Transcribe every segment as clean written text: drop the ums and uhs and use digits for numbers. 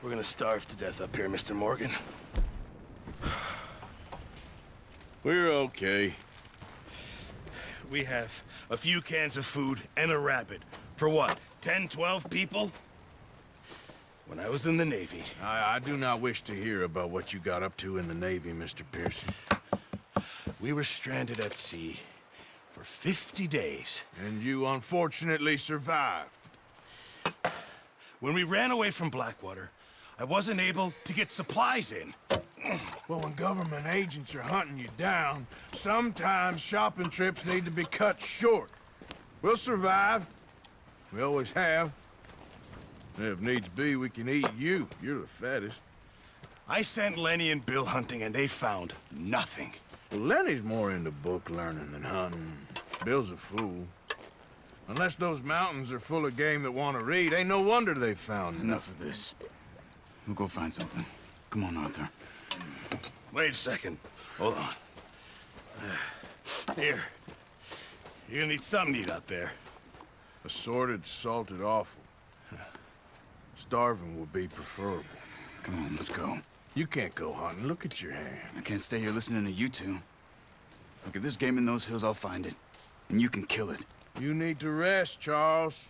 We're gonna starve to death up here, Mr. Morgan. We're okay. We have a few cans of food and a rabbit. For what, 10, 12 people? When I was in the Navy... I do not wish to hear about what you got up to in the Navy, Mr. Pearson. We were stranded at sea for 50 days. And you unfortunately survived. When we ran away from Blackwater, I wasn't able to get supplies in. Well, when government agents are hunting you down, sometimes shopping trips need to be cut short. We'll survive. We always have. If needs be, we can eat you. You're the fattest. I sent Lenny and Bill hunting, and they found nothing. Well, Lenny's more into book learning than hunting. Bill's a fool. Unless those mountains are full of game that want to read, ain't no wonder they found Enough of this. We'll go find something. Come on, Arthur. Wait a second. Hold on. Here. You're gonna need something to eat out there. Assorted, salted offal. Starving would be preferable. Come on, let's go. You can't go hunting. Look at your hand. I can't stay here listening to you two. Look, if there's game in those hills, I'll find it. And you can kill it. You need to rest, Charles.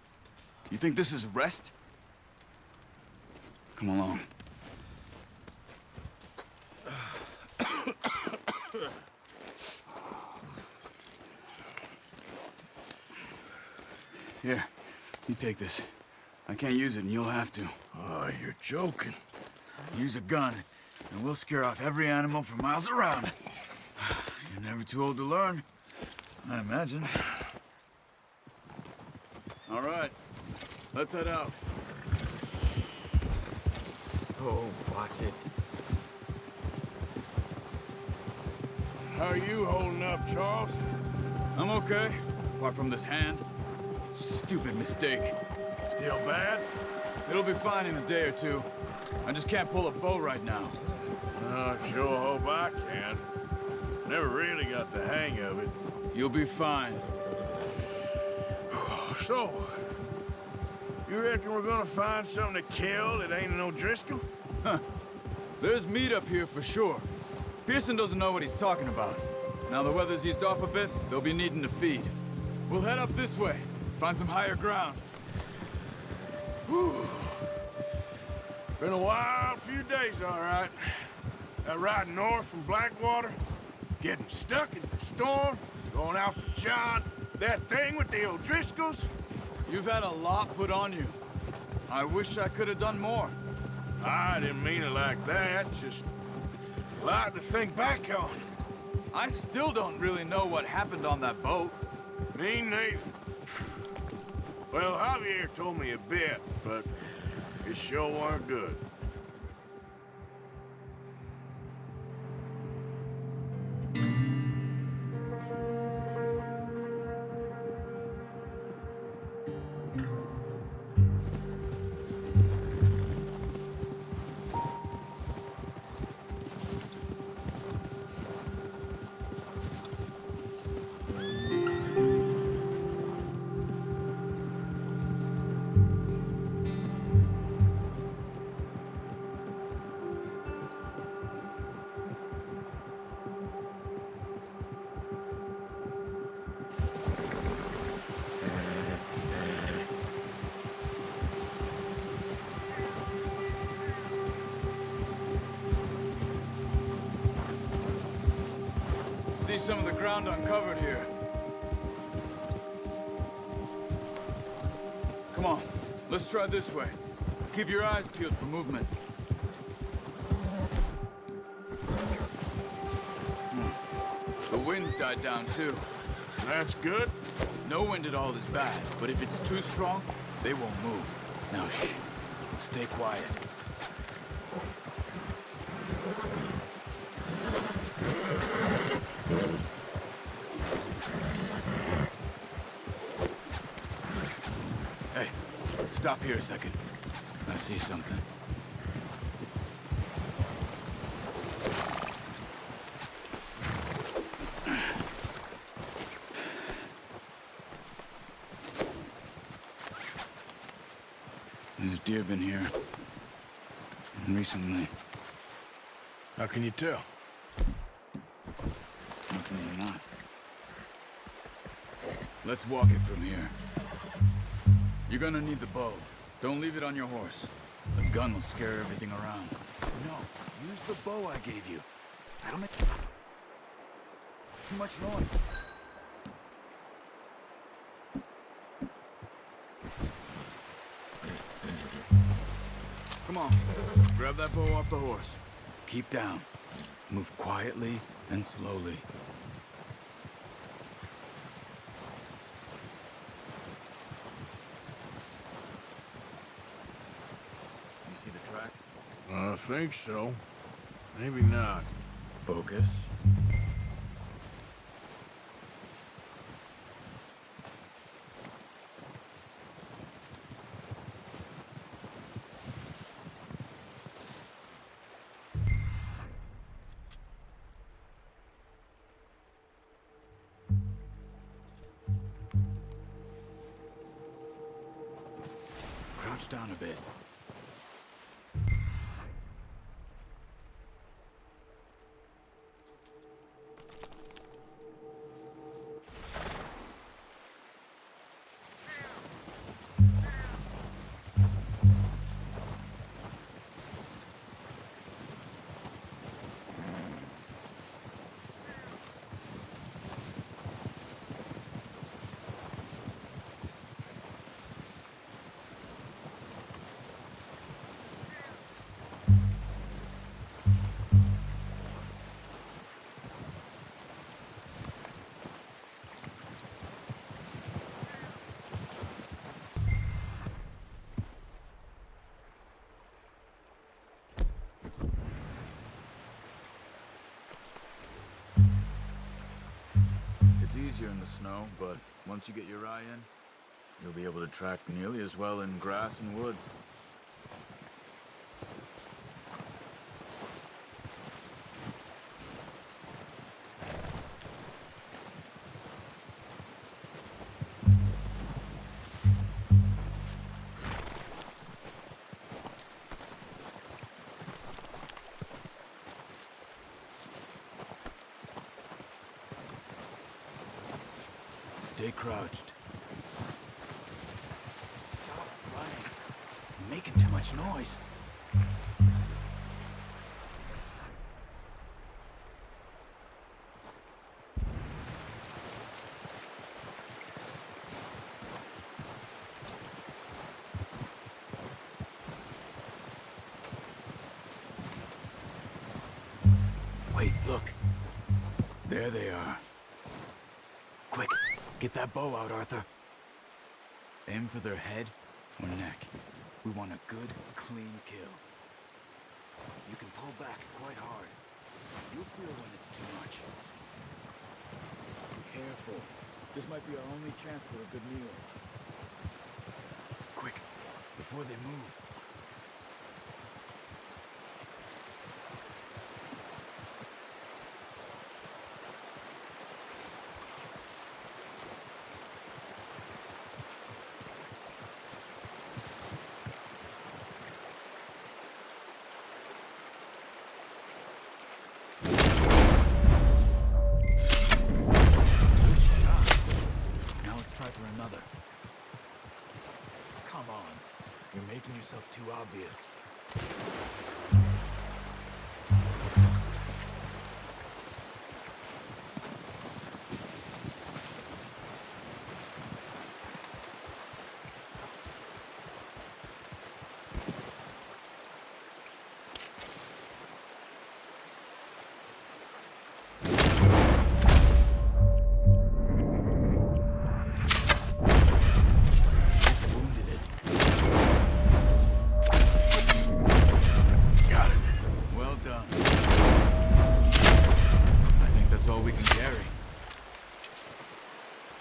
You think this is rest? Come along. Here, you take this. I can't use it, and you'll have to. Oh, you're joking. Use a gun, and we'll scare off every animal for miles around. You're never too old to learn, I imagine. All right, let's head out. Oh, watch it. How are you holding up, Charles? I'm okay, apart from this hand. Stupid mistake. Still bad? It'll be fine in a day or two. I just can't pull a bow right now. I sure hope I can. Never really got the hang of it. You'll be fine. So, you reckon we're gonna find something to kill that ain't no Driscoll? Huh. There's meat up here for sure. Pearson doesn't know what he's talking about. Now the weather's eased off a bit, they'll be needing to feed. We'll head up this way, find some higher ground. Whew. Been a wild few days, all right. That ride north from Blackwater, getting stuck in the storm, going out for John, that thing with the O'Driscolls. You've had a lot put on you. I wish I could have done more. I didn't mean it like that, just a lot to think back on. I still don't really know what happened on that boat. Me neither. Well, Javier told me a bit, but it sure weren't good. See some of the ground uncovered here. Come on, let's try this way. Keep your eyes peeled for movement. The wind's died down too. That's good. No wind at all is bad, but if it's too strong, they won't move. Now shh, stay quiet. Hey, stop here a second. I see something. There's deer been here. recently. How can you tell? How can you not? Let's walk it from here. You're gonna need the bow. Don't leave it on your horse. The gun will scare everything around. No, use the bow I gave you. That'll make too much noise. Come on. Grab that bow off the horse. Keep down. Move quietly and slowly. You see the tracks? I think so. Maybe not. Focus. Crouch down a bit. It's easier in the snow, but once you get your eye in, you'll be able to track nearly as well in grass and woods. Stay crouched. Stop running. You're making too much noise. Wait, look. There they are. Quick, get that bow out, Arthur. Aim for their head or neck. We want a good, clean kill. You can pull back quite hard. You'll feel when it's too much. Careful. This might be our only chance for a good meal. Quick, before they move. For another. Come on. You're making yourself too obvious.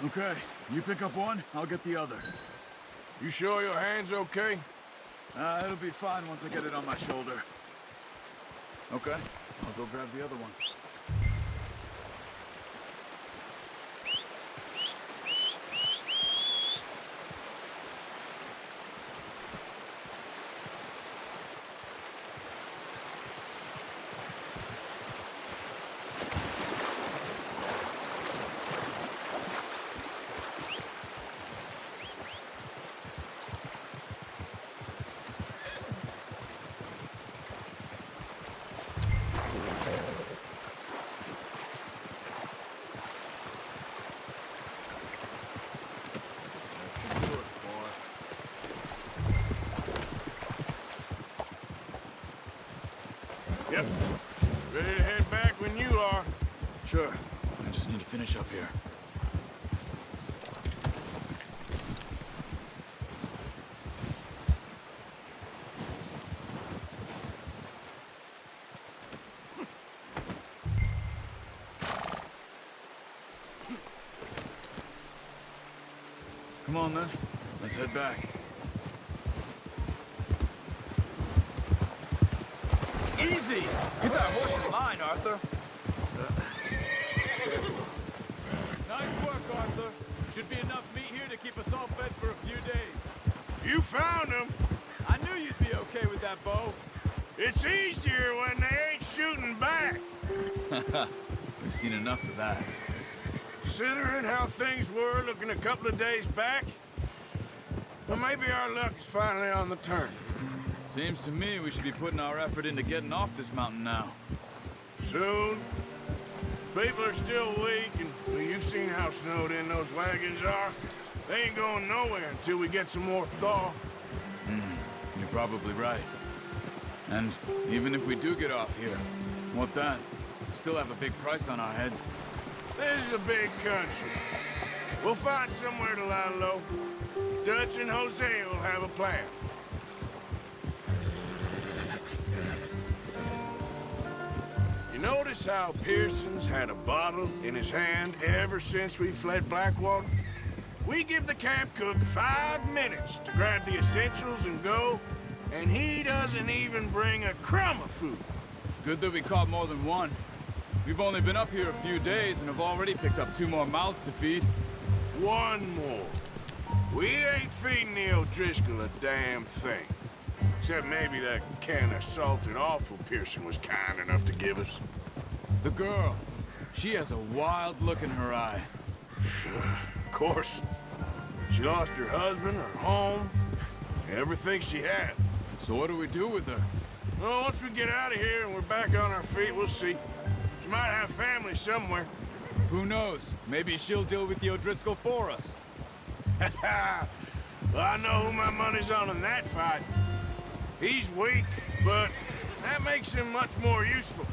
Okay, you pick up one, I'll get the other. You sure your hand's okay? It'll be fine once I get it on my shoulder. Okay, I'll go grab the other one. Yep. Ready to head back when you are. Sure. I just need to finish up here. Come on, then. Let's head back. Easy! Get that horse in line, Arthur. Nice work, Arthur. Should be enough meat here to keep us all fed for a few days. You found him. I knew you'd be okay with that bow. It's easier when they ain't shooting back. We've seen enough of that. Considering how things were looking a couple of days back, well, maybe our luck is finally on the turn. Seems to me we should be putting our effort into getting off this mountain now. Soon. People are still weak, and well, you've seen how snowed in those wagons are. They ain't going nowhere until we get some more thaw. You're probably right. And even if we do get off here, what then? We still have a big price on our heads. This is a big country. We'll find somewhere to lie low. Dutch and Jose will have a plan. You notice how Pearson's had a bottle in his hand ever since we fled Blackwater? We give the camp cook 5 minutes to grab the essentials and go, and he doesn't even bring a crumb of food. Good that we caught more than one. We've only been up here a few days and have already picked up 2 more mouths to feed. One more. We ain't feeding the O'Driscoll a damn thing. Except maybe that can of salted offal Pearson was kind enough to give us. The girl. She has a wild look in her eye. Of course. She lost her husband, her home, everything she had. So what do we do with her? Well, once we get out of here and we're back on our feet, we'll see. She might have family somewhere. Who knows? Maybe she'll deal with the O'Driscoll for us. Well, I know who my money's on in that fight. He's weak, but that makes him much more useful.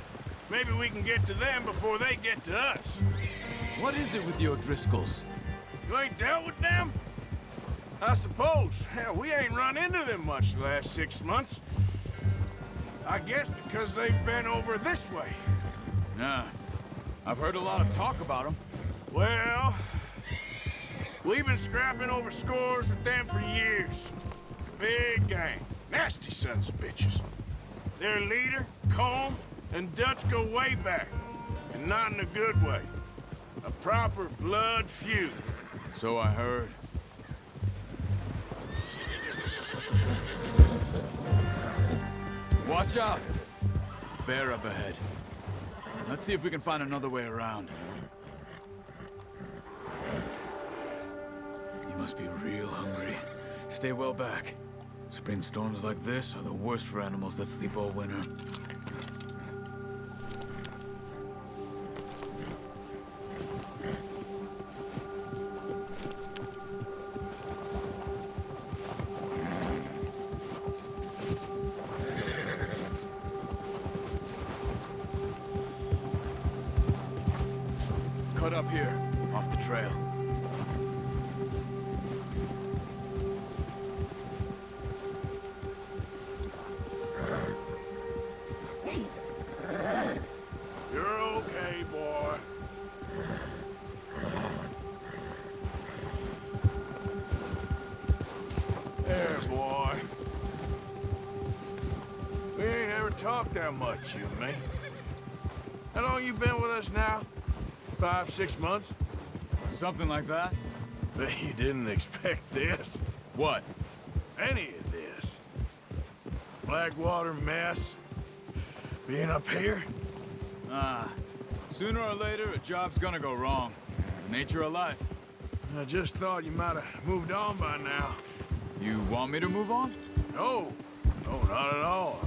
Maybe we can get to them before they get to us. What is it with the O'Driscolls? You ain't dealt with them? I suppose. Hell, we ain't run into them much the last 6 months. I guess because they've been over this way. Nah. I've heard a lot of talk about them. Well, we've been scrapping over scores with them for years. Big gang. Nasty sons of bitches. Their leader, Colm, and Dutch go way back. And not in a good way. A proper blood feud. So I heard. Watch out! Bear up ahead. Let's see if we can find another way around. You must be real hungry. Stay well back. Spring storms like this are the worst for animals that sleep all winter. Cut up here, off the trail. You're okay, boy. There, boy. We ain't ever talked that much, you and me. How long you been with us now? 5, 6 months? Something like that? Bet you didn't expect this. What? Any of this. Blackwater mess. Being up here? Sooner or later, a job's gonna go wrong. Nature of life. I just thought you might have moved on by now. You want me to move on? No. No, not at all.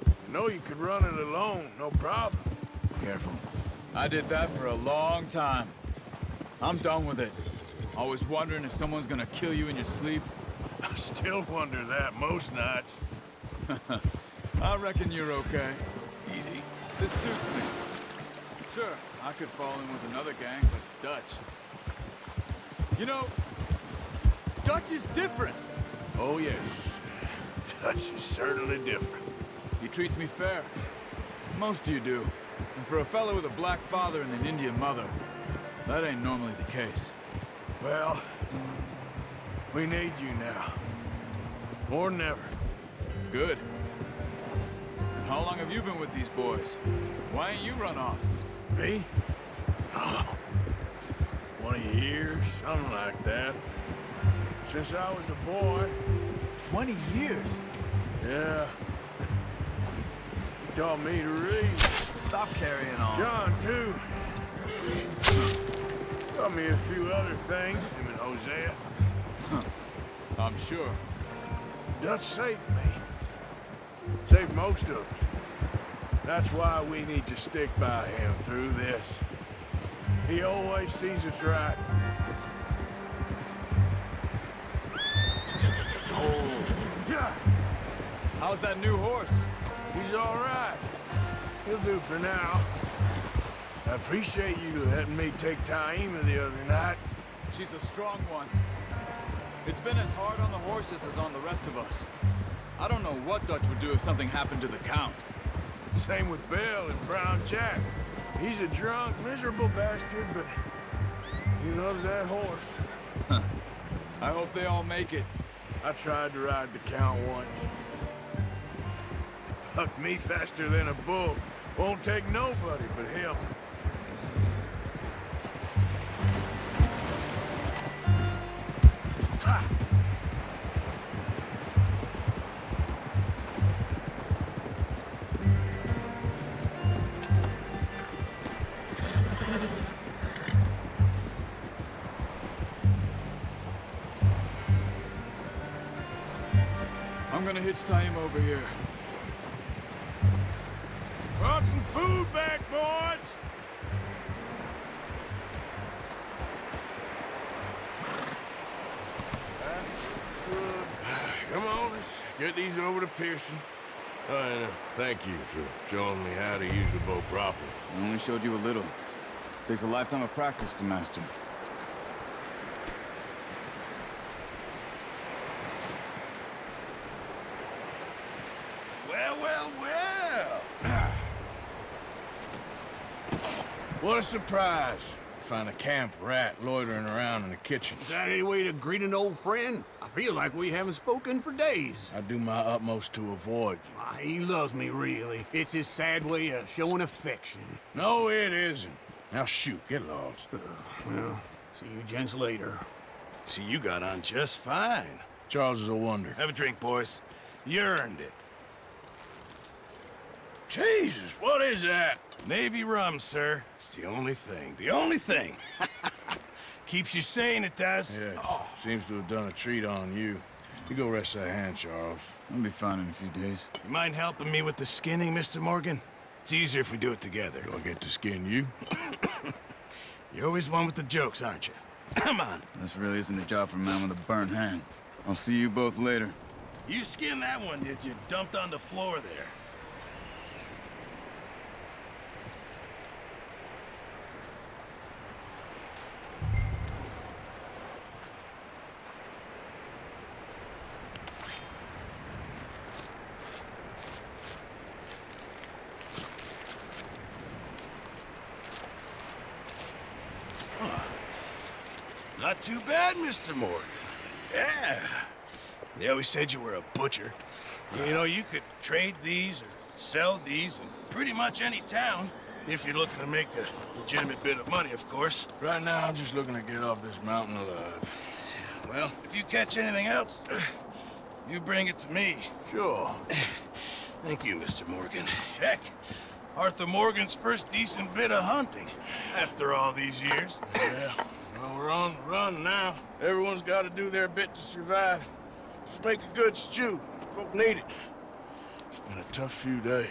I know you could run it alone, no problem. Careful. I did that for a long time. I'm done with it. Always wondering if someone's gonna kill you in your sleep. I still wonder that most nights. I reckon you're okay. Easy. This suits me. Sure, I could fall in with another gang, but Dutch. You know, Dutch is different. Oh, yes. Dutch is certainly different. He treats me fair. Most of you do. And for a fellow with a black father and an Indian mother, that ain't normally the case. Well, we need you now. More than ever. Good. And how long have you been with these boys? Why ain't you run off? Me? Oh, 20 years, something like that. Since I was a boy. 20 years? Yeah. He taught me to read. Stop carrying on. John, too. Taught me a few other things, him and Hosea. I'm sure. Dutch saved me. Saved most of us. That's why we need to stick by him through this. He always sees us right. Oh, yeah. How's that new horse? He's all right. He'll do for now. I appreciate you letting me take Taima the other night. She's a strong one. It's been as hard on the horses as on the rest of us. I don't know what Dutch would do if something happened to the Count. Same with Bill and Brown Jack. He's a drunk, miserable bastard, but he loves that horse. I hope they all make it. I tried to ride the Count once. Bucked me faster than a bull. Won't take nobody but him. Ha! I'm gonna hitch Taima over here. Brought some food back, boys! Come on, let's get these over to Pearson. Oh, and thank you for showing me how to use the bow properly. I only showed you a little. Takes a lifetime of practice to master. Well, well, well. What a surprise. Find a camp rat loitering around in the kitchen. Is that any way to greet an old friend? I feel like we haven't spoken for days. I do my utmost to avoid you. He loves me, really. It's his sad way of showing affection. No, it isn't. Now shoot, get lost. Well, see you gents later. See, you got on just fine. Charles is a wonder. Have a drink, boys. You earned it. Jesus, what is that? Navy rum, sir. It's the only thing. The only thing. Keeps you sane, it does. Yes, seems to have done a treat on you. You go rest that hand, Charles. I'll be fine in a few days. You mind helping me with the skinning, Mr. Morgan? It's easier if we do it together. Do I get to skin you? You're always one with the jokes, aren't you? Come on. This really isn't a job for a man with a burnt hand. I'll see you both later. You skinned that one, did you? Dumped on the floor there. Not too bad, Mr. Morgan. Yeah. They always said you were a butcher. You know, you could trade these or sell these in pretty much any town. If you're looking to make a legitimate bit of money, of course. Right now, I'm just looking to get off this mountain alive. Well, if you catch anything else, you bring it to me. Sure. Thank you, Mr. Morgan. Heck, Arthur Morgan's first decent bit of hunting after all these years. Yeah. Well, we're on the run now. Everyone's got to do their bit to survive. Just make a good stew. Folk need it. It's been a tough few days.